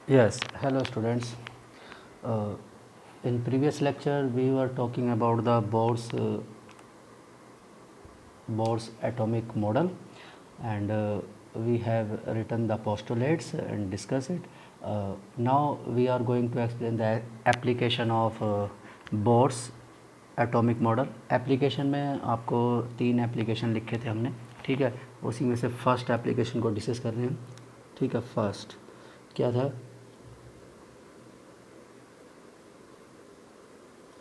Yes, hello students. Uh, in previous lecture, we were talking about the Bohr's atomic model, and we have written the postulates and discuss it. Now we are going to explain the application of Bohr's atomic model. Application में आपको 3 application लिखे थे हमने, ठीक है. उसी में से फर्स्ट एप्लीकेशन को डिस्कस कर रहे हैं, ठीक है. फर्स्ट क्या था?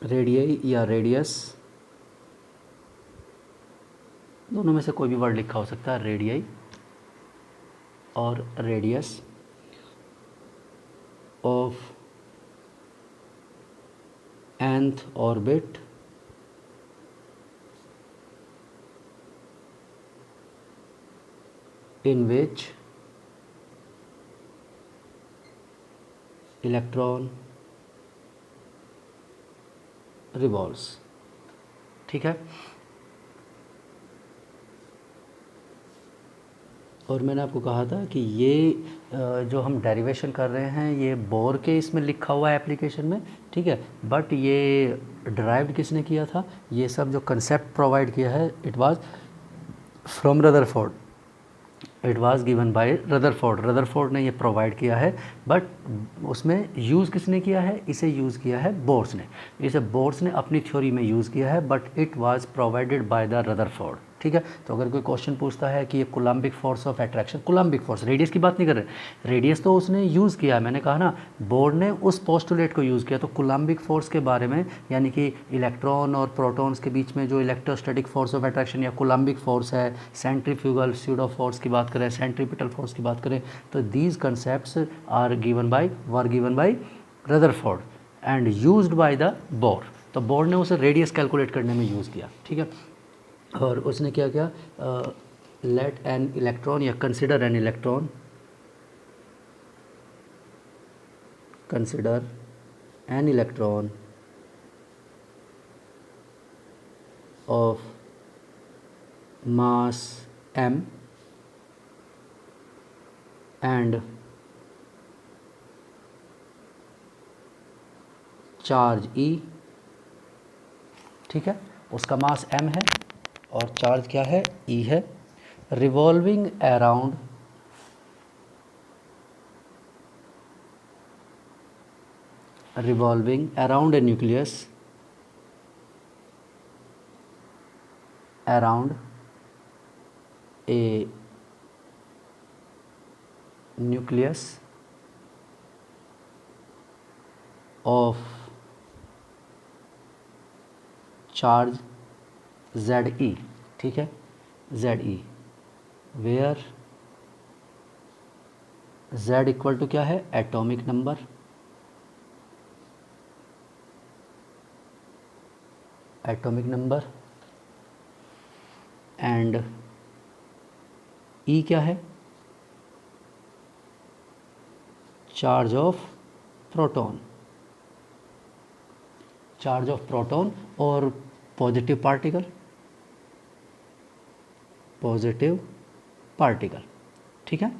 रेडियई या रेडियस, दोनों में से कोई भी वर्ड लिखा हो सकता है, रेडियई और radius of nth orbit in which electron revolves, ठीक है. और मैंने आपको कहा था कि ये जो हम डेरिवेशन कर रहे हैं ये बोर के इसमें लिखा हुआ है एप्लीकेशन में, ठीक है. बट ये ड्राइव्ड किसने किया था? ये सब जो कंसेप्ट प्रोवाइड किया है, it was from Rutherford. It was given by Rutherford ने ये प्रोवाइड किया है. बट उसमें यूज़ किसने किया है? इसे यूज़ किया है बोर्स ने. इसे बोर्स ने अपनी थ्योरी में यूज़ किया है, but it was provided by the Rutherford, ठीक है. तो अगर कोई क्वेश्चन पूछता है कि ये coulombic force of attraction, coulombic force, radius की बात नहीं कर रहे. रेडियस तो उसने यूज़ किया है, मैंने कहा ना, बोर्ड ने उस पोस्टुलेट को यूज़ किया. तो कोलम्बिक फोर्स के बारे में, यानी कि इलेक्ट्रॉन और प्रोटॉन्स के बीच में जो इलेक्ट्रोस्टैटिक फोर्स ऑफ अट्रैक्शन या कोलम्बिक फोर्स है, सेंट्रीफ्यूगल स्यूडो फोर्स की बात करें, सेंट्रीपिटल फोर्स की बात करें, तो these concepts were given by Rutherford and used by the bore. तो बोर ने उसे रेडियस कैलकुलेट करने में यूज़ किया, ठीक है. और उसने क्या किया? लेट एन इलेक्ट्रॉन या consider an electron, consider an electron of mass m and charge E, ठीक है. उसका मास m है और चार्ज क्या है? E है. Revolving around a nucleus, around a nucleus of charge ZE, ठीक है. ZE where Z equal to क्या है? एटॉमिक नंबर, एंड E क्या है? चार्ज ऑफ प्रोटॉन, और पॉजिटिव पार्टिकल, ठीक है.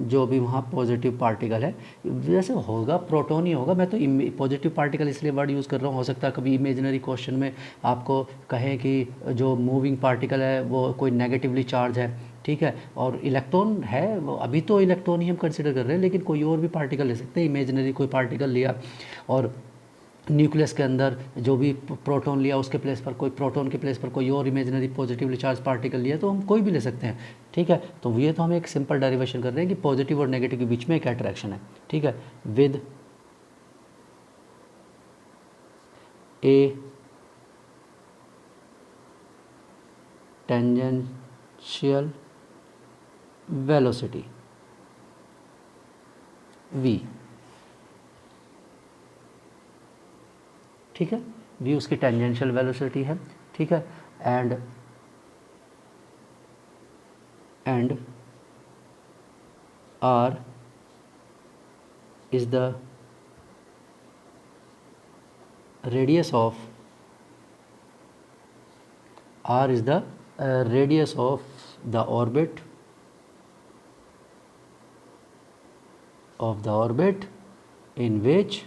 जो भी वहाँ पॉजिटिव पार्टिकल है, वैसे होगा प्रोटॉन ही होगा. मैं तो पॉजिटिव पार्टिकल इसलिए वर्ड यूज़ कर रहा हूँ. हो सकता है कभी इमेजिनरी क्वेश्चन में आपको कहें कि जो मूविंग पार्टिकल है वो कोई नेगेटिवली चार्ज है, ठीक है, और इलेक्ट्रॉन है. वो अभी तो इलेक्ट्रॉन ही हम कंसिडर कर रहे हैं, लेकिन कोई और भी पार्टिकल ले सकते हैं. इमेजिनरी कोई पार्टिकल लिया और न्यूक्लियस के अंदर जो भी प्रोटॉन लिया, उसके प्लेस पर कोई प्रोटॉन के प्लेस पर कोई और इमेजिनरी पॉजिटिवली चार्ज पार्टिकल लिया, तो हम कोई भी ले सकते हैं, ठीक है. तो ये तो हम एक सिंपल डेरिवेशन कर रहे हैं कि पॉजिटिव और नेगेटिव के बीच में एक अट्रैक्शन है, ठीक है, with a tangential velocity v, ठीक है. v उसकी टेंजेंशियल वेलोसिटी है, ठीक है. And r is the radius of the orbit in which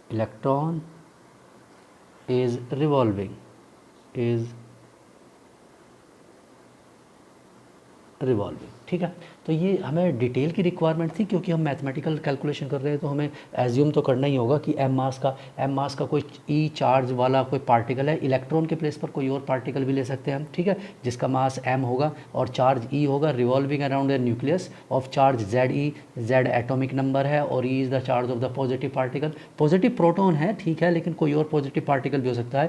electron is revolving, ठीक है। तो ये हमें डिटेल की रिक्वायरमेंट थी, क्योंकि हम मैथमेटिकल कैलकुलेशन कर रहे हैं तो हमें एज्यूम तो करना ही होगा कि एम मास का कोई ई चार्ज वाला कोई पार्टिकल है, इलेक्ट्रॉन के प्लेस पर कोई और पार्टिकल भी ले सकते हैं हम, ठीक है, जिसका मास एम होगा और चार्ज ई होगा, revolving around the nucleus of charge Z e, Z atomic number है और e is the charge of the positive particle. Positive proton है, ठीक है, लेकिन कोई और पॉजिटिव पार्टिकल भी हो सकता है।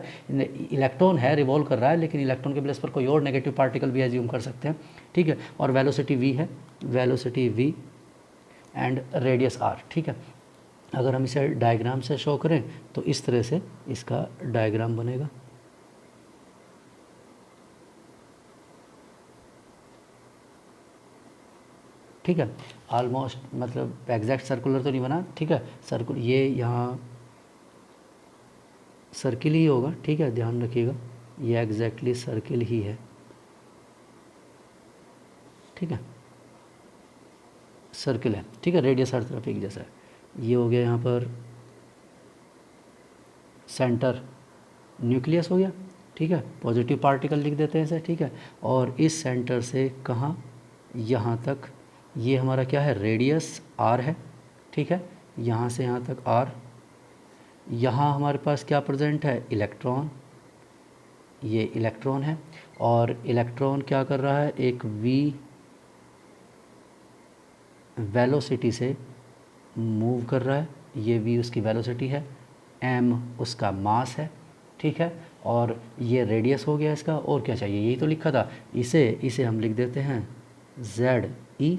इलेक्ट्रॉन है, रिवॉल्व कर रहा है, लेकिन इलेक्ट्रॉन के प्लेस पर कोई और नेगेटिव पार्टिकल भी एज्यूम कर सकते हैं, ठीक है। और वेलोसिटी v है, velocity v and radius r, ठीक है। अगर हम इसे डायग्राम से शो करें तो इस तरह से इसका डायग्राम बनेगा। ठीक है, ऑलमोस्ट मतलब एग्जैक्ट सर्कुलर तो नहीं बना, ठीक है, सर्कुल ये यहाँ सर्किल ही होगा, ठीक है, ध्यान रखिएगा, ये एग्जैक्टली सर्किल ही है, ठीक है, सर्किल है, ठीक है, रेडियस हर तरफ एक जैसा है। ये हो गया यहाँ पर सेंटर न्यूक्लियस हो गया, ठीक है, पॉजिटिव पार्टिकल लिख देते हैं इसे, ठीक है। और इस सेंटर से कहाँ, यहाँ तक, ये हमारा क्या है, रेडियस r है, ठीक है, यहाँ से यहाँ तक r। यहाँ हमारे पास क्या प्रेजेंट है, इलेक्ट्रॉन, ये इलेक्ट्रॉन है और इलेक्ट्रॉन क्या कर रहा है, एक v वेलोसिटी से मूव कर रहा है, ये v उसकी वेलोसिटी है, m उसका मास है, ठीक है, और ये रेडियस हो गया इसका, और क्या चाहिए, यही तो लिखा था, इसे हम लिख देते हैं ZE,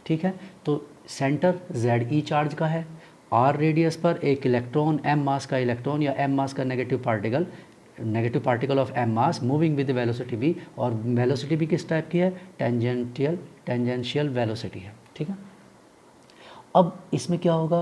ठीक है। तो सेंटर ZE चार्ज का है, r रेडियस पर एक इलेक्ट्रॉन, m मास का इलेक्ट्रॉन या m मास का negative particle of m mass moving with velocity v, और वेलोसिटी भी किस टाइप की है, टेंजेंशियल वेलोसिटी है, ठीक है। अब इसमें क्या होगा,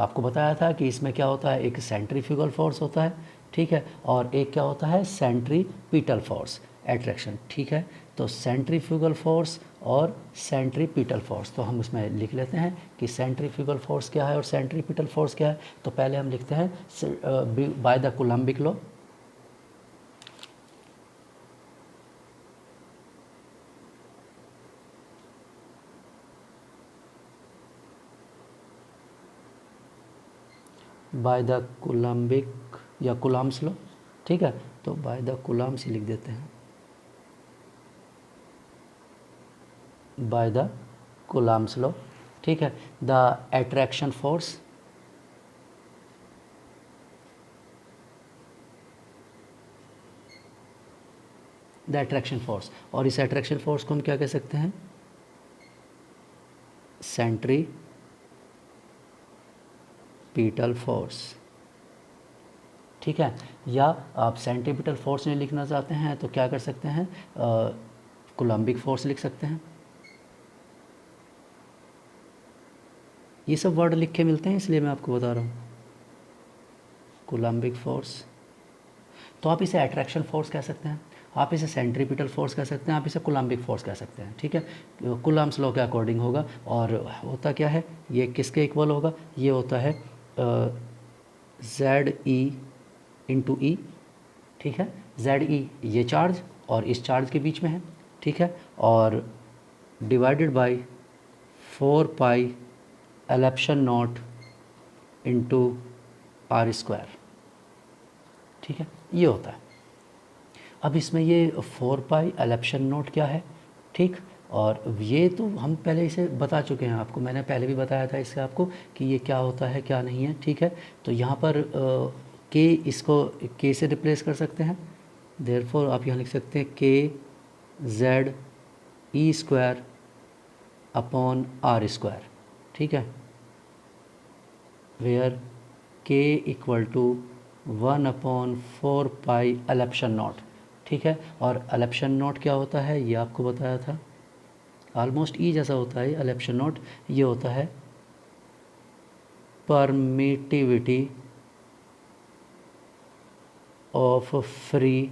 आपको बताया था कि इसमें क्या होता है, एक सेंट्रीफ्यूगल फोर्स होता है, ठीक है, और एक क्या होता है, सेंट्रीपिटल फोर्स, एट्रैक्शन, ठीक है। तो सेंट्रीफ्यूगल फोर्स और सेंट्रीपिटल फोर्स, तो हम उसमें लिख लेते हैं कि सेंट्रीफ्यूगल फोर्स क्या है और सेंट्रीपिटल फोर्स क्या है। तो पहले हम लिखते हैं by the Coulombic law, by the Coulombic या कूलम्ब्स लॉ, ठीक है, तो बाय द कूलम्ब्स ही लिख देते हैं, बाय द कूलम्ब्स लॉ, ठीक है। The attraction force, the attraction force, और इस अट्रैक्शन फोर्स को हम क्या कह सकते हैं, सेंट्रीपिटल फोर्स, ठीक है। या आप सेंट्रीपिटल फोर्स नहीं लिखना चाहते हैं तो क्या कर सकते हैं, कूलम्बिक फोर्स लिख सकते हैं। ये सब वर्ड लिख के मिलते हैं, इसलिए मैं आपको बता रहा हूँ, कूलम्बिक फोर्स। तो आप इसे अट्रैक्शन फोर्स कह सकते हैं, आप इसे सेंट्रीपिटल फोर्स कह सकते हैं, आप इसे कूलम्बिक फोर्स कह सकते हैं, ठीक है। कूलम्ब्स लॉ के अकॉर्डिंग होगा, और होता क्या है, ये किसके इक्वल होगा, ये होता है ZE इंटू ई, ठीक है। ZE ये चार्ज और इस चार्ज के बीच में है, ठीक है, और divided by 4 pi epsilon naught into r square, ठीक है, ये होता है। अब इसमें ये 4 पाई एलेप्शन नॉट क्या है, ठीक, और ये तो हम पहले इसे बता चुके हैं आपको, मैंने पहले भी बताया था इससे आपको कि ये क्या होता है क्या नहीं है, ठीक है। तो यहाँ पर के, इसको के से रिप्लेस कर सकते हैं, देयरफॉर आप यहाँ लिख सकते हैं KZE square upon r square, ठीक है, where k equal to 1/4 pi epsilon naught, ठीक है। और एलेप्शन नॉट क्या होता है, ये आपको बताया था, ऑलमोस्ट ई जैसा होता है एलेप्शन नॉट, ये होता है permittivity of free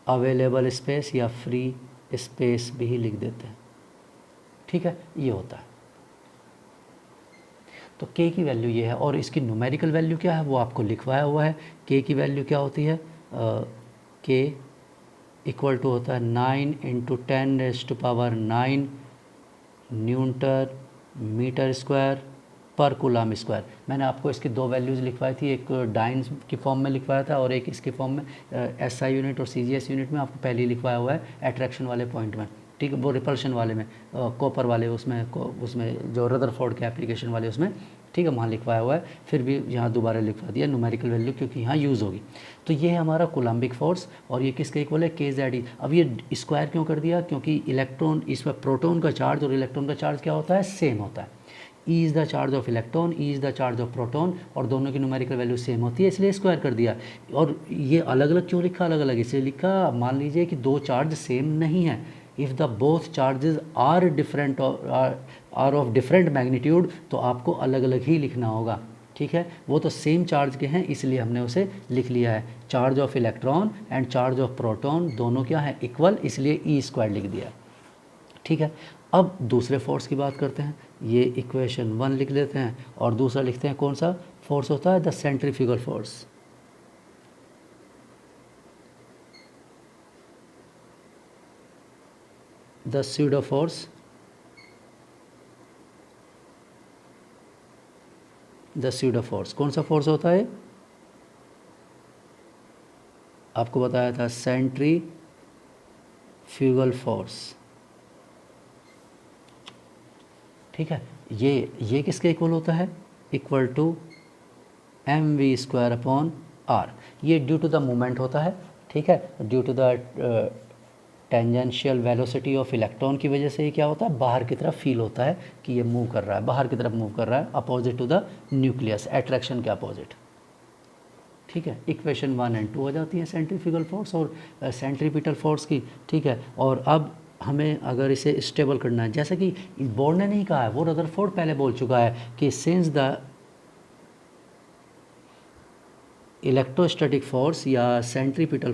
available space, या फ्री स्पेस भी लिख देते हैं, ठीक है, ये होता है। तो k की वैल्यू ये है, और इसकी न्यूमेरिकल वैल्यू क्या है वो आपको लिखवाया हुआ है। k की वैल्यू क्या होती है, k इक्वल टू होता है 9 × 10⁹ न्यूटन मीटर स्क्वायर पर कूलम स्क्वायर। मैंने आपको इसकी दो वैल्यूज़ लिखवाई थी, एक डाइन की फॉर्म में लिखवाया था और एक इसकी फॉर्म में SI यूनिट और CGS यूनिट में आपको पहले ही लिखवाया हुआ है अट्रैक्शन वाले पॉइंट में, ठीक है, वो रिपल्शन वाले में, कॉपर वाले उसमें जो रदरफोर्ड के एप्लीकेशन वाले उसमें, ठीक है, वहाँ लिखवाया हुआ है। फिर भी यहाँ दोबारा लिखवा दिया न्यूमेरिकल वैल्यू क्योंकि यहाँ यूज़ होगी। तो ये है हमारा कोलम्बिक फोर्स और ये किसके इक्वल है, KZ। अब ये स्क्वायर क्यों कर दिया, क्योंकि इलेक्ट्रॉन, इसमें प्रोटॉन का चार्ज और इलेक्ट्रॉन का चार्ज क्या होता है, सेम होता है। E is the charge of electron, E is the charge of proton, और दोनों की न्यूमेरिकल वैल्यू सेम होती है, इसलिए स्क्वायर कर दिया। और ये अलग अलग क्यों लिखा, अलग अलग इसलिए लिखा, मान लीजिए कि दो चार्ज सेम नहीं है, if the both charges are different or of different magnitude, तो आपको अलग अलग ही लिखना होगा, ठीक है। वो तो सेम चार्ज के हैं इसलिए हमने उसे लिख लिया है। Charge of electron and charge of proton दोनों क्या है, इक्वल, इसलिए ई स्क्वायर लिख दिया, ठीक है। अब दूसरे फोर्स की बात करते हैं, ये इक्वेशन 1 लिख लेते हैं और दूसरा लिखते हैं कौन सा फोर्स होता है, the centrifugal force. The pseudo force, the pseudo force कौन सा फोर्स होता है, आपको बताया था सेंट्रीफ्यूगल फोर्स, ठीक है। ये किसके इक्वल होता है, इक्वल टू mv²/r। ये ड्यू टू द मोमेंट होता है, ठीक है, due to the tangential velocity of electron की वजह से ये क्या होता है, बाहर की तरफ फील होता है कि ये मूव कर रहा है, बाहर की तरफ मूव कर रहा है, opposite to the nucleus, attraction के अपोजिट, ठीक है। इक्वेशन 1 और 2 हो जाती है सेंट्रीफ्यूगल फोर्स और सेंट्रीपिटल फोर्स की, ठीक है। और अब हमें अगर इसे स्टेबल करना है, जैसा कि बोर्ड ने नहीं कहा है, वो रदरफोर्ड पहले बोल चुका है कि सिंस द इलेक्ट्रोस्टैटिक फोर्स या सेंट्रीपिटल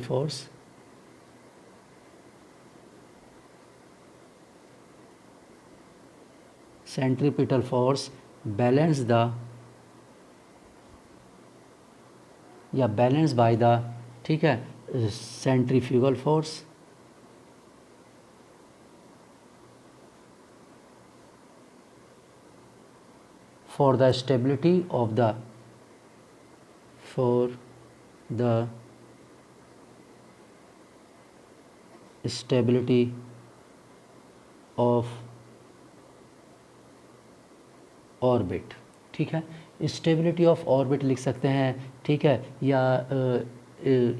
फोर्स बैलेंस द या बैलेंस बाय द, ठीक है, centrifugal force, for the stability of the stability of orbit, ठीक है। स्टेबिलिटी ऑफ ऑर्बिट लिख सकते हैं, ठीक है, या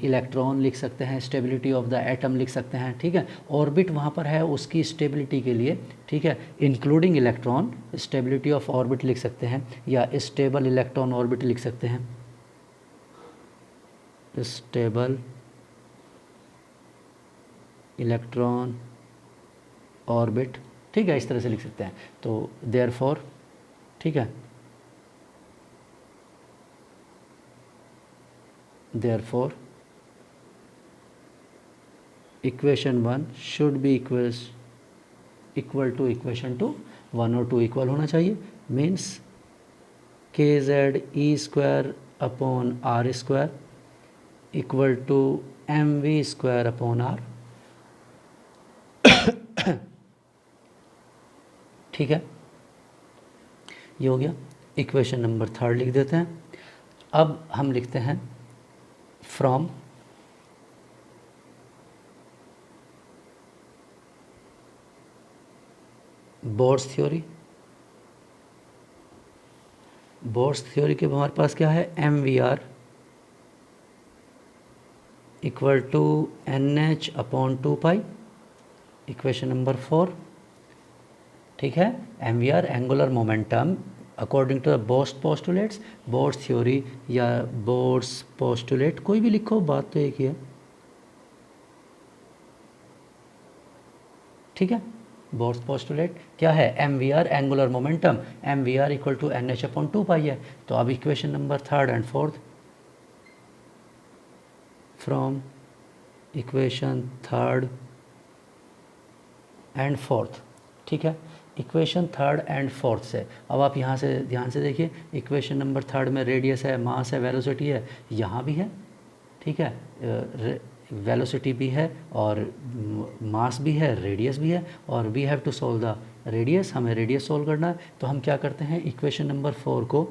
इलेक्ट्रॉन लिख सकते हैं, स्टेबिलिटी ऑफ द एटम लिख सकते हैं, ठीक है। ऑर्बिट वहाँ पर है उसकी स्टेबिलिटी के लिए, ठीक है, including electron, stability of orbit लिख सकते हैं, या स्टेबल इलेक्ट्रॉन ऑर्बिट लिख सकते हैं, स्टेबल इलेक्ट्रॉन ऑर्बिट, ठीक है, इस तरह से लिख सकते हैं। तो देयरफॉर, ठीक है, therefore equation 1 should be equal to equation 2, 1 और 2 इक्वल होना चाहिए, means KZE²/R² equal to mv²/r, ठीक है, ये हो गया। इक्वेशन नंबर 3 लिख देते हैं। अब हम लिखते हैं from Bohr's theory. Bohr's theory के हमारे पास क्या है, mvr equal to NH/2π, equation number 4, ठीक है। mvr angular momentum according to the Bohr's postulates, Bohr's theory या बोर्स पोस्टुलेट, कोई भी लिखो, बात तो एक ही है, ठीक है। बोर्स पोस्टुलेट क्या है, mvr angular momentum, mvr equal to NH/2π है। तो अब इक्वेशन नंबर 3 और 4, फ्रॉम इक्वेशन 3 और 4, ठीक है, इक्वेशन थर्ड एंड फोर्थ से। अब आप यहाँ से ध्यान से देखिए, इक्वेशन नंबर थर्ड में रेडियस है, मास है, वेलोसिटी है, यहाँ भी है, ठीक है, वेलोसिटी भी है और मास भी है, रेडियस भी है, और we have to solve the radius, हमें रेडियस सॉल्व करना है। तो हम क्या करते हैं, इक्वेशन नंबर 4 को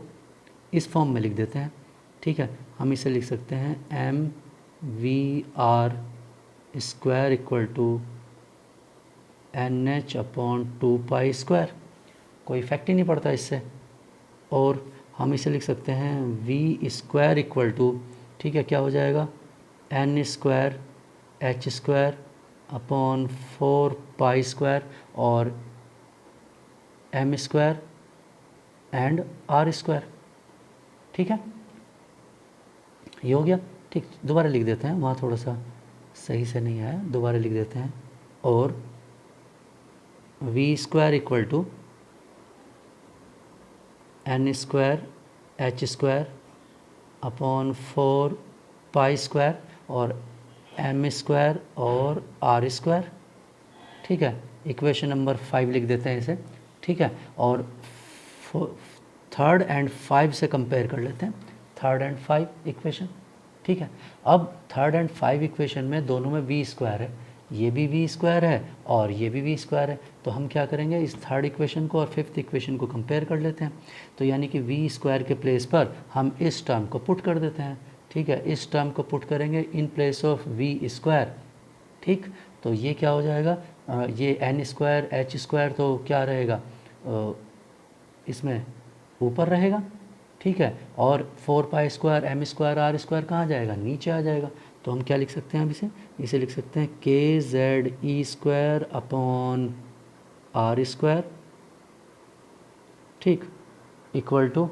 इस फॉर्म में लिख देते हैं, ठीक है। हम इसे लिख सकते हैं M V R square equal to N H upon 2 pi square, कोई इफेक्ट ही नहीं पड़ता इससे। और हम इसे लिख सकते हैं वी स्क्वायर इक्वल टू, ठीक है, क्या हो जाएगा, n square H square upon 4 pi square और M square and r square, ठीक है, ये हो गया। ठीक, दोबारा लिख देते हैं, वहाँ थोड़ा सा सही से नहीं आया, दोबारा लिख देते हैं। और V square equal to N square H square upon 4 pi square और एम स्क्वायर और आर स्क्वायर, ठीक है। इक्वेशन नंबर 5 लिख देते हैं इसे, ठीक है। और थर्ड एंड 5 से कंपेयर कर लेते हैं, थर्ड एंड 5 इक्वेशन, ठीक है। अब थर्ड एंड 5 इक्वेशन में दोनों में वी स्क्वायर है, ये भी वी स्क्वायर है और ये भी वी स्क्वायर है। तो हम क्या करेंगे, इस थर्ड इक्वेशन को और फिफ्थ इक्वेशन को कंपेयर कर लेते हैं। तो यानी कि वी स्क्वायर के प्लेस पर हम इस टर्म को पुट कर देते हैं, ठीक है। इस टर्म को पुट करेंगे in place of V square, ठीक। तो ये क्या हो जाएगा, ये एन स्क्वायर एच स्क्वायर तो क्या रहेगा, इसमें ऊपर रहेगा, ठीक है। और 4 pi square M square R square कहाँ जाएगा, नीचे आ जाएगा। तो हम क्या लिख सकते हैं अब इसे लिख सकते हैं के जेड ई स्क्वायर अपॉन आर स्क्वायर, ठीक, इक्वल टू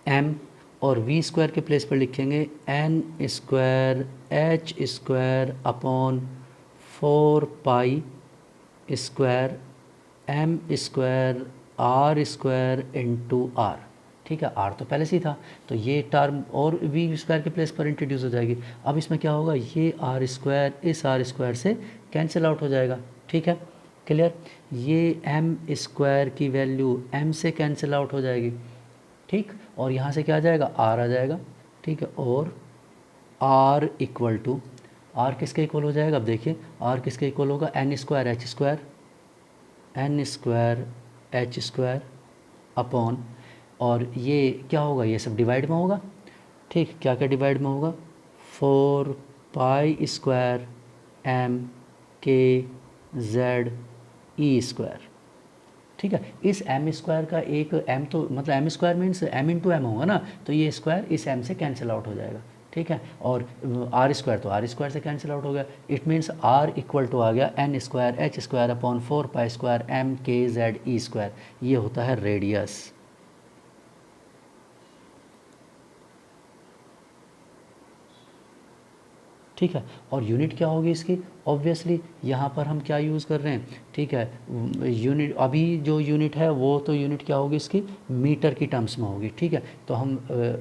एम, और वी स्क्वायर के प्लेस पर लिखेंगे N square H square upon 4 pi square M square R square into R, ठीक है। आर तो पहले से ही था, तो ये टर्म और वी स्क्वायर के प्लेस पर इंट्रोड्यूस हो जाएगी। अब इसमें क्या होगा, ये आर स्क्वायर इस आर स्क्वायर से कैंसिल आउट हो जाएगा, ठीक है, क्लियर। ये एम स्क्वायर की वैल्यू एम से कैंसिल आउट हो जाएगी, ठीक। और यहाँ से क्या आ जाएगा, आर आ जाएगा, ठीक है। और आर इक्वल टू, आर किसके इक्वल हो जाएगा, अब देखिए आर किसके इक्वल होगा, N square H square, N square H square upon, और ये क्या होगा, ये सब डिवाइड में होगा, ठीक। क्या क्या डिवाइड में होगा, 4 pi square m k Z E square, ठीक है। इस एम स्क्वायर का एक एम तो मतलब M square means M into M होगा ना, तो ये स्क्वायर इस एम से कैंसिल आउट हो जाएगा, ठीक है। और आर स्क्वायर तो आर स्क्वायर से कैंसिल आउट हो गया, it means r equal to आ गया n square H square upon 4 pi square m k Z ई स्क्वायर, ये होता है रेडियस, ठीक है। और यूनिट क्या होगी इसकी, ऑब्वियसली यहाँ पर हम क्या यूज़ कर रहे हैं, ठीक है, यूनिट, अभी जो यूनिट है वो तो यूनिट क्या होगी इसकी, मीटर की टर्म्स में होगी, ठीक है। तो हम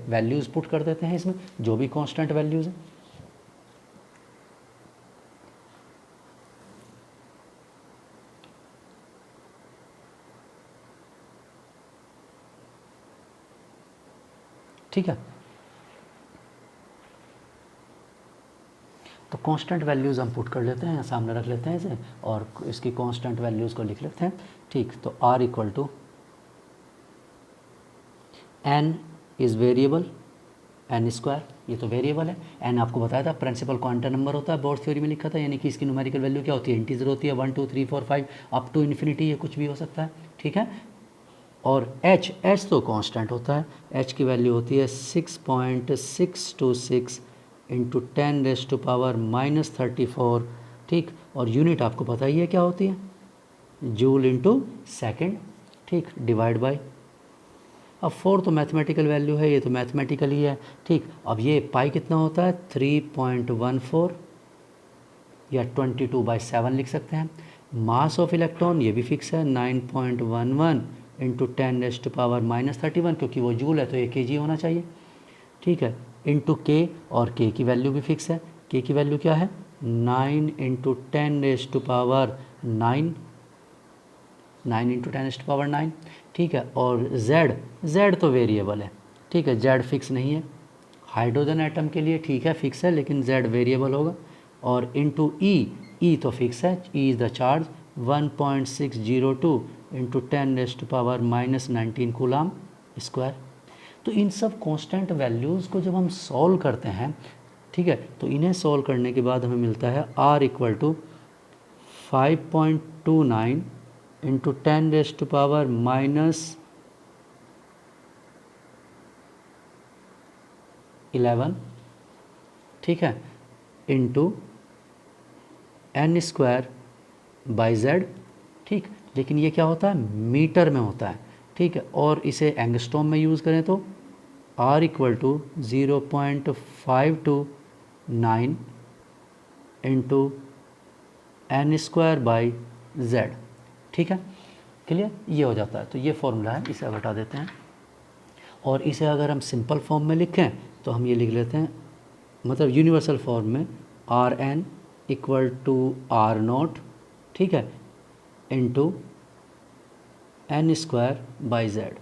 वैल्यूज़ पुट कर देते हैं इसमें, जो भी कांस्टेंट वैल्यूज़ हैं, ठीक है। तो कांस्टेंट वैल्यूज़ हम पुट कर लेते हैं, सामने रख लेते हैं इसे, और इसकी कांस्टेंट वैल्यूज़ को लिख लेते हैं, ठीक। तो R equal to N is variable, N square, ये तो वेरिएबल है। एन आपको बताया था प्रिंसिपल क्वांटम नंबर होता है, बोर्ड थ्योरी में लिखा था, यानी कि इसकी न्यूमेरिकल वैल्यू क्या होती है, इंटीजर होती है, 1 2 3 4 5 अप टू इन्फिनिटी, ये कुछ भी हो सकता है, ठीक है। और एच तो कांस्टेंट होता है, एच की वैल्यू होती है 6.626 इंटू 10⁻⁻34, ठीक। और यूनिट आपको पता ही है क्या होती है, जूल इंटू सेकेंड, ठीक, डिवाइड बाय। अब 4 तो मैथमेटिकल वैल्यू है, ये तो मैथमेटिकल ही है, ठीक। अब ये पाई कितना होता है, 3.14 या 22/7 लिख सकते हैं। मास ऑफ इलेक्ट्रॉन ये भी फिक्स है, 9.11 इंटू 10⁻⁻31, क्योंकि वो जूल है तो ये kg होना चाहिए, ठीक है, इंटू के, और के की वैल्यू भी फिक्स है, के की वैल्यू क्या है 9 इंटू 10⁻9, 9 इंटू 10⁻9, ठीक है। और z तो वेरिएबल है, ठीक है, z फिक्स नहीं है। हाइड्रोजन एटम के लिए ठीक है फिक्स है, लेकिन z वेरिएबल होगा। और इंटू ई तो फिक्स है, e is the charge, 1.602 into 10⁻−19 coulomb square. तो इन सब कांस्टेंट वैल्यूज़ को जब हम सॉल्व करते हैं, ठीक है, तो इन्हें सॉल्व करने के बाद हमें मिलता है r इक्वल टू 5.29 इंटू 10⁻11, ठीक है, into n square by z, ठीक। लेकिन ये क्या होता है, मीटर में होता है, ठीक है। और इसे एंगस्ट्रॉम में यूज़ करें तो r equal to 0.529 into n square by z, ठीक है, क्लियर, ये हो जाता है। तो ये फॉर्मूला है, इसे अब हटा देते हैं। और इसे अगर हम सिंपल फॉर्म में लिखें तो हम ये लिख लेते हैं, मतलब यूनिवर्सल फॉर्म में, R N equal to R nought, ठीक है, into N square by Z,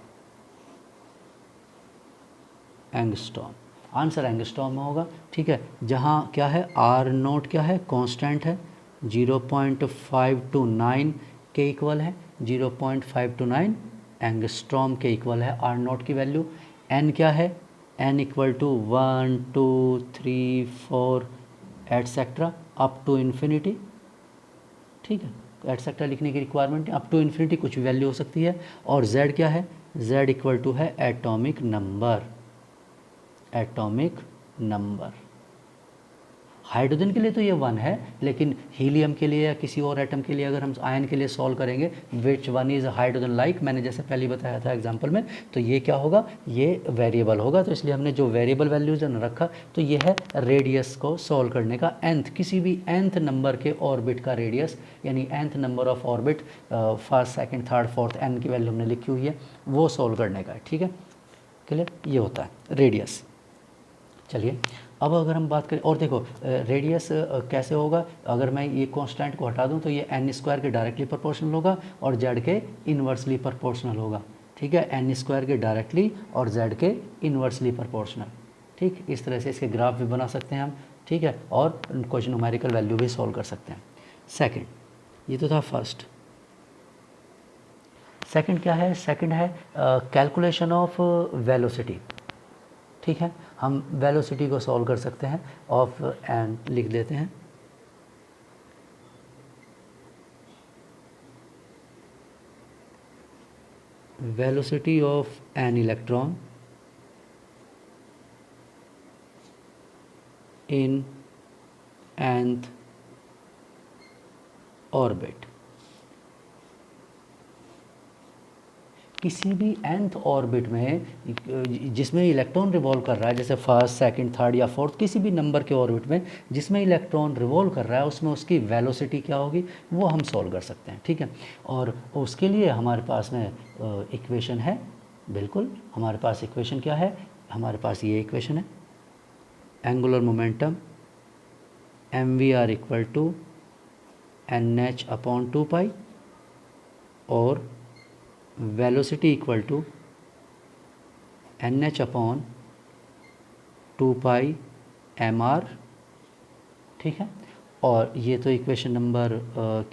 angstrom. Answer angstrom में होगा, ठीक है। जहाँ क्या है, आर नोट क्या है, कांस्टेंट है, 0.529 के इक्वल है, 0.529 एंगस्ट्रॉम के इक्वल है आर नोट की वैल्यू। एन क्या है, N equal to 1 2 3 4 et cetera up to infinity, ठीक है, एटसेट्रा लिखने की रिक्वायरमेंट, अप टू इन्फिनिटी कुछ भी वैल्यू हो सकती है। और z क्या है, z इक्वल टू है atomic number, atomic number. Hydrogen के लिए तो ये 1 है, लेकिन हीलियम के लिए या किसी और एटम के लिए अगर हम आयन के लिए सॉल्व करेंगे, which one is hydrogen like, मैंने जैसे पहले बताया था एग्जांपल में, तो ये क्या होगा, ये वेरिएबल होगा। तो इसलिए हमने जो वेरिएबल वैल्यूज रखा, तो ये है रेडियस को सॉल्व करने का nth, किसी भी nth नंबर के ऑर्बिट का रेडियस, यानी nth number of orbit, first second third fourth n की वैल्यू हमने लिखी हुई है, वो सॉल्व करने का है, ठीक है, क्लियर, ये होता है रेडियस। चलिए अब अगर हम बात करें, और देखो रेडियस कैसे होगा, अगर मैं ये कांस्टेंट को हटा दूं तो ये एन स्क्वायर के डायरेक्टली प्रोपोर्शनल होगा और जेड के इन्वर्सली प्रोपोर्शनल होगा, ठीक है, एन स्क्वायर के डायरेक्टली और जेड के इन्वर्सली प्रोपोर्शनल, ठीक। इस तरह से इसके ग्राफ भी बना सकते हैं हम, ठीक है, और कुछ न्यूमेरिकल वैल्यू भी सॉल्व कर सकते हैं। सेकेंड, ये तो था फर्स्ट। सेकेंड क्या है, सेकेंड है कैलकुलेशन ऑफ वेलोसिटी, ठीक है। हम वेलोसिटी को सॉल्व कर सकते हैं, ऑफ एन लिख देते हैं, velocity of an electron in nth orbit. किसी भी nth ऑर्बिट में जिसमें इलेक्ट्रॉन रिवॉल्व कर रहा है, जैसे फर्स्ट सेकंड थर्ड या फोर्थ, किसी भी नंबर के ऑर्बिट में जिसमें इलेक्ट्रॉन रिवॉल्व कर रहा है, उसमें उसकी वेलोसिटी क्या होगी, वो हम सॉल्व कर सकते हैं, ठीक है। और उसके लिए हमारे पास में इक्वेशन है, बिल्कुल हमारे पास इक्वेशन क्या है, हमारे पास ये इक्वेशन है, angular momentum mvr equal to nh/2π और वेलोसिटी इक्वल टू nh/2πmr, ठीक है। और ये तो इक्वेशन नंबर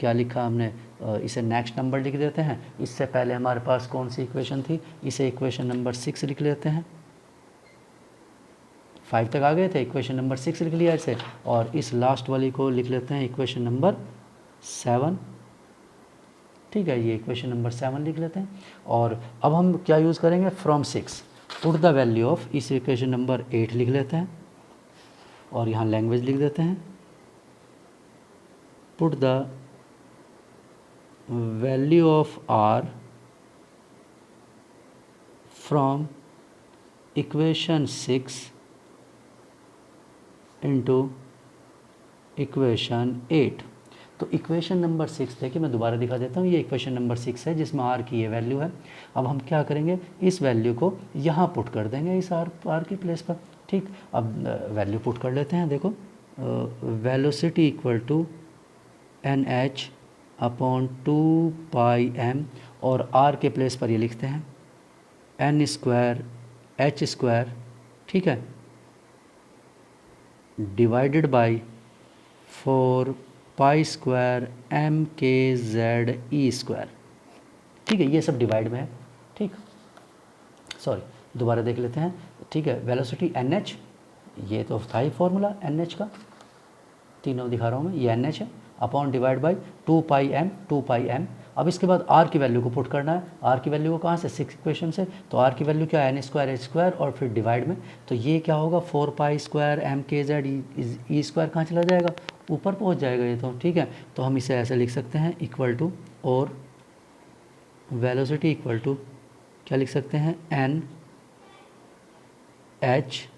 क्या लिखा हमने, इसे नेक्स्ट नंबर लिख देते हैं। इससे पहले हमारे पास कौन सी इक्वेशन थी, इसे इक्वेशन नंबर 6 लिख लेते हैं। 5 तक आ गए थे, इक्वेशन नंबर 6 लिख लिया इसे, और इस लास्ट वाली को लिख लेते हैं इक्वेशन नंबर 7, ठीक है, ये इक्वेशन नंबर 7 लिख लेते हैं। और अब हम क्या यूज़ करेंगे, from 6 put the value of, इस इक्वेशन नंबर 8 लिख लेते हैं और यहाँ लैंग्वेज लिख देते हैं, put the value of r from equation 6 into equation 8। तो इक्वेशन नंबर 6 देखिए, मैं दोबारा दिखा देता हूँ, ये इक्वेशन नंबर 6 है जिसमें आर की ये वैल्यू है। अब हम क्या करेंगे, इस वैल्यू को यहाँ पुट कर देंगे, इस आर की प्लेस पर, ठीक। अब वैल्यू पुट कर लेते हैं, देखो velocity equal to N H upon 2πm, और आर के प्लेस पर ये लिखते हैं एन स्क्वायर एच स्क्वायर, ठीक है, divided by 4π² m k Z E square. ठीक है, ये सब डिवाइड में है। ठीक, सॉरी दोबारा देख लेते हैं। ठीक है, वेलोसिटी एन एच, ये तो था ही फॉर्मूला एन एच का, तीनों दिखा रहा हूँ मैं, ये एन एच है, अपॉन डिवाइड बाई 2πm। अब इसके बाद आर की वैल्यू को पुट करना है। आर की वैल्यू को कहाँ से, 6 इक्वेशन से, तो आर की वैल्यू क्या है, एन स्क्वायर एच स्क्वायर और फिर डिवाइड में, तो ये क्या होगा 4π² m k Z E square, कहाँ चला जाएगा, ऊपर पहुँच जाएगा ये तो। ठीक है, तो हम इसे ऐसे लिख सकते हैं इक्वल टू, और वेलोसिटी इक्वल टू क्या लिख सकते हैं, n h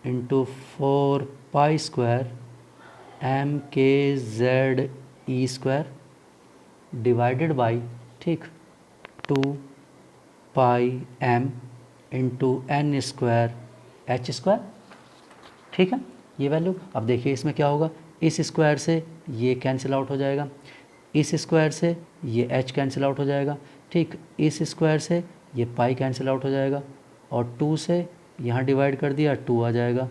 into 4π² m k Z E square divided by, ठीक, 2πm into N square H square. ठीक है, ये वैल्यू। अब देखिए इसमें क्या होगा, इस स्क्वायर से ये कैंसिल आउट हो जाएगा, इस स्क्वायर से ये h कैंसिल आउट हो जाएगा, ठीक, इस स्क्वायर से ये पाई कैंसिल आउट हो जाएगा, और 2 से यहाँ डिवाइड कर दिया 2 आ जाएगा।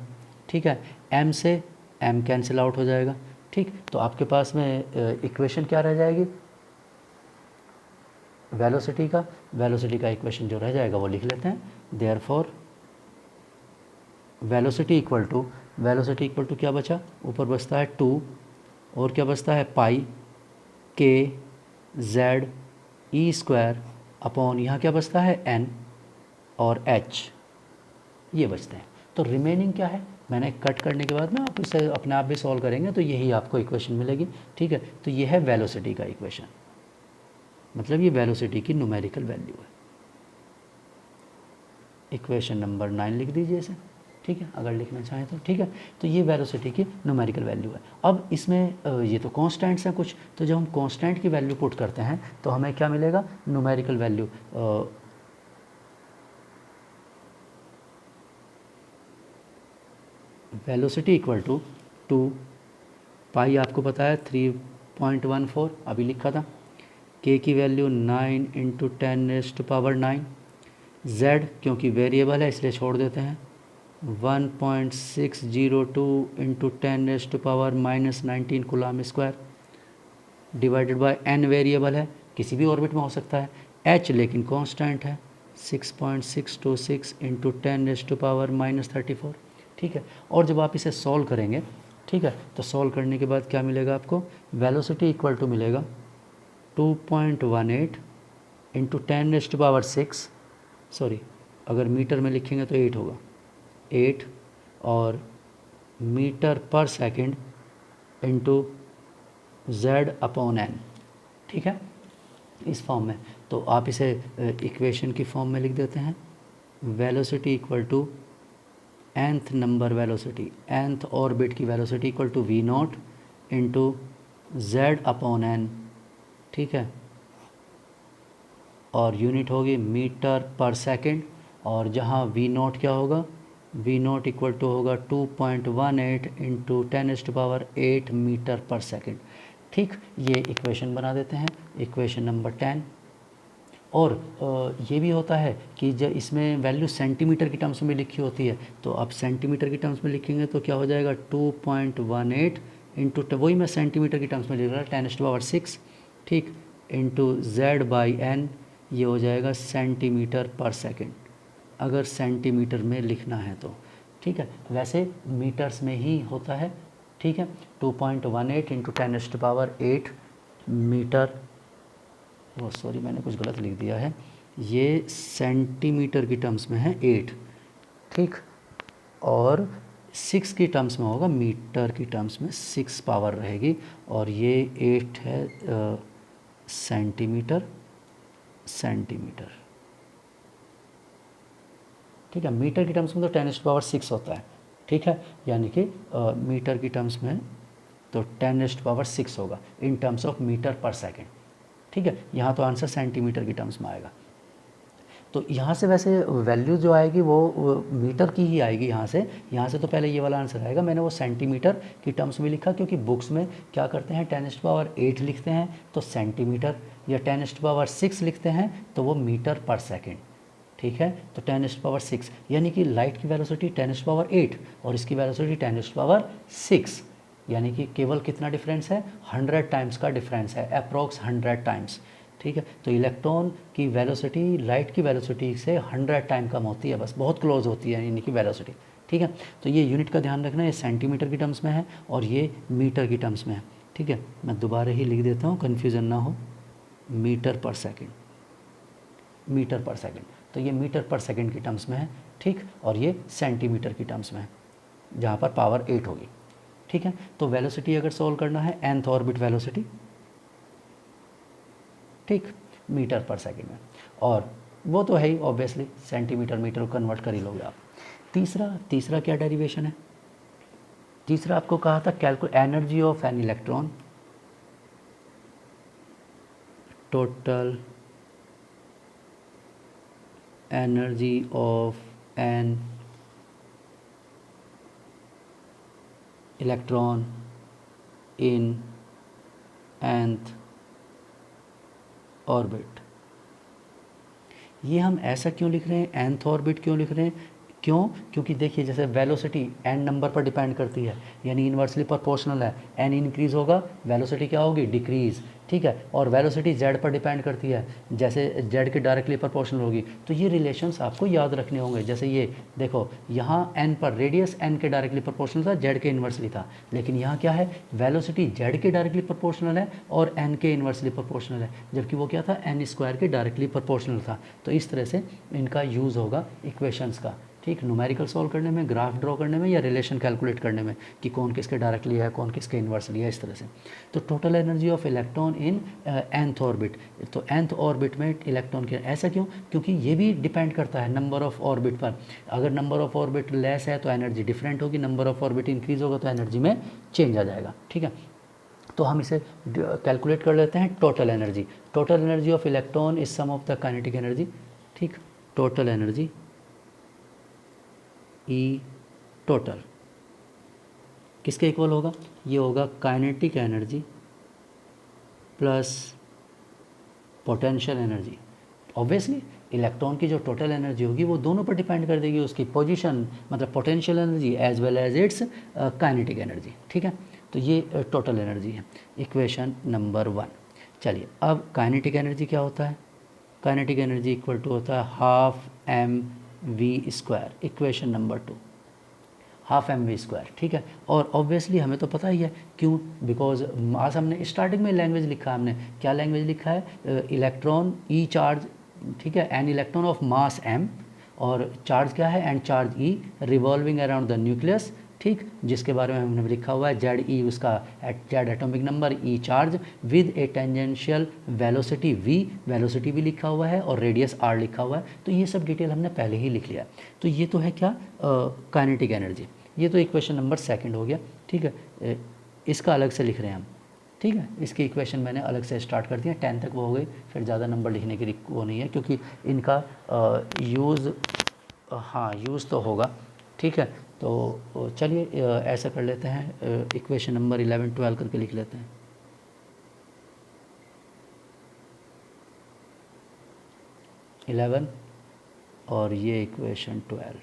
ठीक है, m से m कैंसिल आउट हो जाएगा। ठीक, तो आपके पास में इक्वेशन क्या रह जाएगी, वेलोसिटी का इक्वेशन जो रह जाएगा वो लिख लेते हैं। देयरफॉर वेलोसिटी इक्वल टू क्या बचा, ऊपर बचता है 2 और क्या बचता है पाई के जेड ई स्क्वायर अपॉन यहाँ क्या बचता है n और h, ये बचते हैं। तो रिमेनिंग क्या है, मैंने कट करने के बाद में आप इसे अपने आप भी सॉल्व करेंगे तो यही आपको इक्वेशन मिलेगी। ठीक है, तो ये है वेलोसिटी का इक्वेशन, मतलब ये वेलोसिटी की न्यूमेरिकल वैल्यू है। इक्वेशन नंबर 9 लिख दीजिए इसे। ठीक है, अगर लिखना चाहें तो। ठीक है, तो ये वेलोसिटी की न्यूमेरिकल वैल्यू है। अब इसमें ये तो कांस्टेंट्स हैं कुछ, तो जब हम कांस्टेंट की वैल्यू पुट करते हैं तो हमें क्या मिलेगा, numerical value. Velocity equal to 2 pi, आपको पता है 3.14 अभी लिखा था, के की वैल्यू 9 इंटू 10⁻⁹, z क्योंकि वेरिएबल है इसलिए छोड़ देते हैं 1.602 into 10⁻⁻19 coulomb square, divided by n variable है, किसी भी ऑर्बिट में हो सकता है, h लेकिन कांस्टेंट है 6.626 इंटू 10⁻⁻34। ठीक है, और जब आप इसे सॉल्व करेंगे, ठीक है, तो सॉल्व करने के बाद क्या मिलेगा आपको, वेलोसिटी इक्वल टू मिलेगा 2.18 इंटू 10⁻⁶, सॉरी अगर मीटर में लिखेंगे तो 8 होगा, 8 और मीटर पर second into z upon n। ठीक है, इस फॉर्म में, तो आप इसे इक्वेशन की फॉर्म में लिख देते हैं, velocity equal to nth number velocity, nth orbit की velocity equal to v0 into z upon n। ठीक है, और यूनिट होगी मीटर पर सेकंड, और जहाँ v0 क्या होगा, v0 इक्वल टू होगा 2.18 इंटू 10⁸ मीटर पर सेकंड। ठीक, ये इक्वेशन बना देते हैं, इक्वेशन नंबर 10। और ये भी होता है कि जब इसमें वैल्यू सेंटीमीटर की टर्म्स में लिखी होती है, तो आप सेंटीमीटर की टर्म्स में लिखेंगे तो क्या हो जाएगा 2.18 इंटू, वही मैं सेंटीमीटर की टर्म्स में लिख रहा हूँ 10⁶, ठीक, इंटू z बाई n, ये हो जाएगा सेंटीमीटर पर सेकंड, अगर सेंटीमीटर में लिखना है तो। ठीक है, वैसे मीटर्स में ही होता है। ठीक है, 2.18 इंटू 10⁸ मीटर, वो सॉरी मैंने कुछ गलत लिख दिया है, ये सेंटीमीटर की टर्म्स में है 8। ठीक, और 6 की टर्म्स में होगा, मीटर की टर्म्स में 6 पावर रहेगी, और ये 8 है सेंटीमीटर। ठीक है, मीटर की टर्म्स में तो 10⁶ होता है। ठीक है, यानी कि मीटर की टर्म्स में तो 10⁶ होगा इन टर्म्स ऑफ मीटर पर सेकंड। ठीक है, यहाँ तो आंसर सेंटीमीटर की टर्म्स में आएगा। तो यहाँ से वैसे वैल्यू जो आएगी वो मीटर की ही आएगी यहाँ से तो पहले ये वाला आंसर आएगा। मैंने वो सेंटीमीटर की टर्म्स में लिखा क्योंकि बुक्स में क्या करते हैं 10⁸ लिखते हैं तो सेंटीमीटर, या 10⁸ लिखते हैं तो वो मीटर पर सेकेंड। ठीक है, तो 10⁸, यानी कि लाइट की वेलोसिटी 10⁸ और इसकी वेलोसिटी 10⁸, यानी कि केवल कितना डिफरेंस है, 100 टाइम्स का डिफरेंस है, अप्रोक्स 100 टाइम्स। ठीक है, तो इलेक्ट्रॉन की वेलोसिटी लाइट की वेलोसिटी से 100 टाइम कम होती है, बस बहुत क्लोज होती है यानी कि वेलोसिटी। ठीक है, तो ये यूनिट का ध्यान रखना, ये सेंटीमीटर की टर्म्स में है और ये मीटर की टर्म्स में है। ठीक है, मैं दोबारा ही लिख देता हूँ, कन्फ्यूज़न ना हो, मीटर पर सेकेंड, मीटर पर सेकेंड। तो ये मीटर पर सेकेंड की टर्म्स में है। ठीक, और ये सेंटीमीटर की टर्म्स में है जहाँ पर पावर 8 होगी। ठीक है, तो वेलोसिटी अगर सोल्व करना है nth ऑर्बिट वेलोसिटी, ठीक, मीटर पर सेकेंड में, और वो तो है ही ऑब्वियसली, सेंटीमीटर मीटर को कन्वर्ट कर ही लोगे आप। तीसरा क्या डेरिवेशन है? तीसरा आपको कहा था calculate energy of an electron, total energy of an electron in nth orbit. ये हम ऐसा क्यों लिख रहे हैं, nth ऑर्बिट क्यों लिख रहे हैं? क्योंकि देखिए जैसे वेलोसिटी n नंबर पर डिपेंड करती है, यानी इन्वर्सली प्रोपोर्शनल है, n इंक्रीज़ होगा वेलोसिटी क्या होगी, डिक्रीज़। ठीक है, और वेलोसिटी z पर डिपेंड करती है, जैसे z के डायरेक्टली प्रोपोर्शनल होगी। तो ये रिलेशंस आपको याद रखने होंगे। जैसे ये देखो, यहाँ n पर रेडियस n के डायरेक्टली प्रोपोर्शनल था, z के इन्वर्सली था, लेकिन यहाँ क्या है, वेलोसिटी z के डायरेक्टली प्रोपोर्शनल है और n के इन्वर्सली प्रोपोर्शनल है, जबकि वो क्या था, n² के डायरेक्टली प्रोपोर्शनल था। तो इस तरह से इनका यूज़ होगा इक्वेशंस का। ठीक, न्यूमेरिकल सॉल्व करने में, ग्राफ ड्रॉ करने में, या रिलेशन कैलकुलेट करने में कि कौन किसके डायरेक्टली है, कौन किसके इन्वर्सली है, इस तरह से। तो total energy of electron in nth orbit, तो nth ऑर्बिट में इलेक्ट्रॉन के, ऐसा क्यों, क्योंकि ये भी डिपेंड करता है नंबर ऑफ ऑर्बिट पर। अगर नंबर ऑफ ऑर्बिट लेस है तो एनर्जी डिफरेंट होगी, नंबर ऑफ ऑर्बिट इंक्रीज होगा तो एनर्जी में चेंज आ जाएगा। ठीक है, तो हम इसे कैलकुलेट कर लेते हैं। Total energy of electron is sum of the kinetic energy. ठीक, टोटल एनर्जी ई टोटल किसके इक्वल होगा, ये होगा kinetic energy plus potential energy. Obviously electron की जो टोटल एनर्जी होगी वो दोनों पर डिपेंड कर देगी, उसकी पोजीशन, मतलब potential energy as well as its kinetic energy. ठीक है, तो ये टोटल एनर्जी है, इक्वेशन नंबर 1। चलिए, अब काइनेटिक एनर्जी क्या होता है, काइनेटिक एनर्जी इक्वल टू होता है half mv², equation number 2, half mv²। ठीक है, और ऑब्वियसली हमें तो पता ही है क्यों, बिकॉज मास हमने स्टार्टिंग में लैंग्वेज लिखा है, हमने क्या लैंग्वेज लिखा है, इलेक्ट्रॉन ई चार्ज। ठीक है, an electron of mass m, और चार्ज क्या है, and charge E revolving around the nucleus. ठीक, जिसके बारे में हमने लिखा हुआ है जेड ई, उसका Z atomic number, e charge with a tangential velocity v, velocity भी लिखा हुआ है और रेडियस आर लिखा हुआ है। तो ये सब डिटेल हमने पहले ही लिख लिया। तो ये तो है क्या, काइनेटिक एनर्जी। ये तो इक्वेशन नंबर 2 हो गया। ठीक है, इसका अलग से लिख रहे हैं हम। ठीक है, इसकी इक्वेशन मैंने अलग से स्टार्ट कर दिया, 10 तक वो हो गई, फिर ज़्यादा नंबर लिखने की वो नहीं है, क्योंकि इनका यूज़, हाँ यूज़ तो होगा। ठीक है, तो चलिए ऐसा कर लेते हैं, इक्वेशन नंबर 11 12 करके लिख लेते हैं। इलेवन और ये इक्वेशन 12।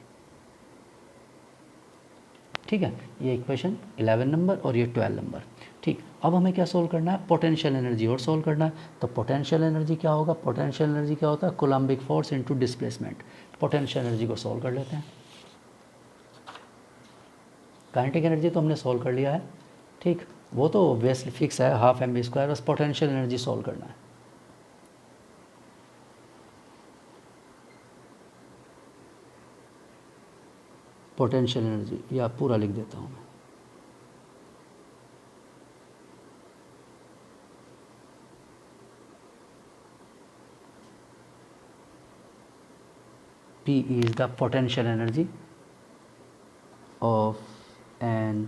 ठीक है, ये इक्वेशन 11 नंबर और ये 12 नंबर। ठीक, अब हमें क्या सोल्व करना है, पोटेंशियल एनर्जी और सोल्व करना है। तो पोटेंशियल एनर्जी क्या होगा, पोटेंशियल एनर्जी क्या होता है, Coulombic force into displacement. Potential energy को सोल्व कर लेते हैं। काइनेटिक एनर्जी तो हमने सोल्व कर लिया है। ठीक, वो तो ऑब्वियसली फिक्स है, हाफ mv², बस पोटेंशियल एनर्जी सोल्व करना है। पोटेंशियल एनर्जी या पूरा लिख देता हूँ मैं, P is the potential energy of an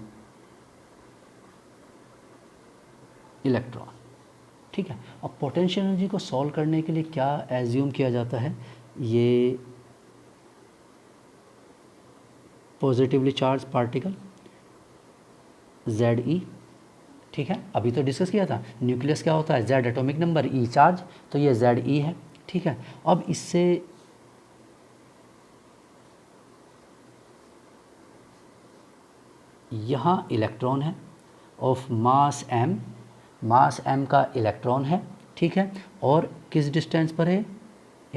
electron. ठीक है, अब पोटेंशियल एनर्जी को सॉल्व करने के लिए क्या एज्यूम किया जाता है ये पॉजिटिवली चार्ज पार्टिकल Ze, ठीक है। अभी तो डिस्कस किया था न्यूक्लियस क्या होता है, Z atomic number, E charge, तो ये Ze है, ठीक है। अब इससे यहाँ इलेक्ट्रॉन है ऑफ मास m का इलेक्ट्रॉन है, ठीक है, और किस डिस्टेंस पर है,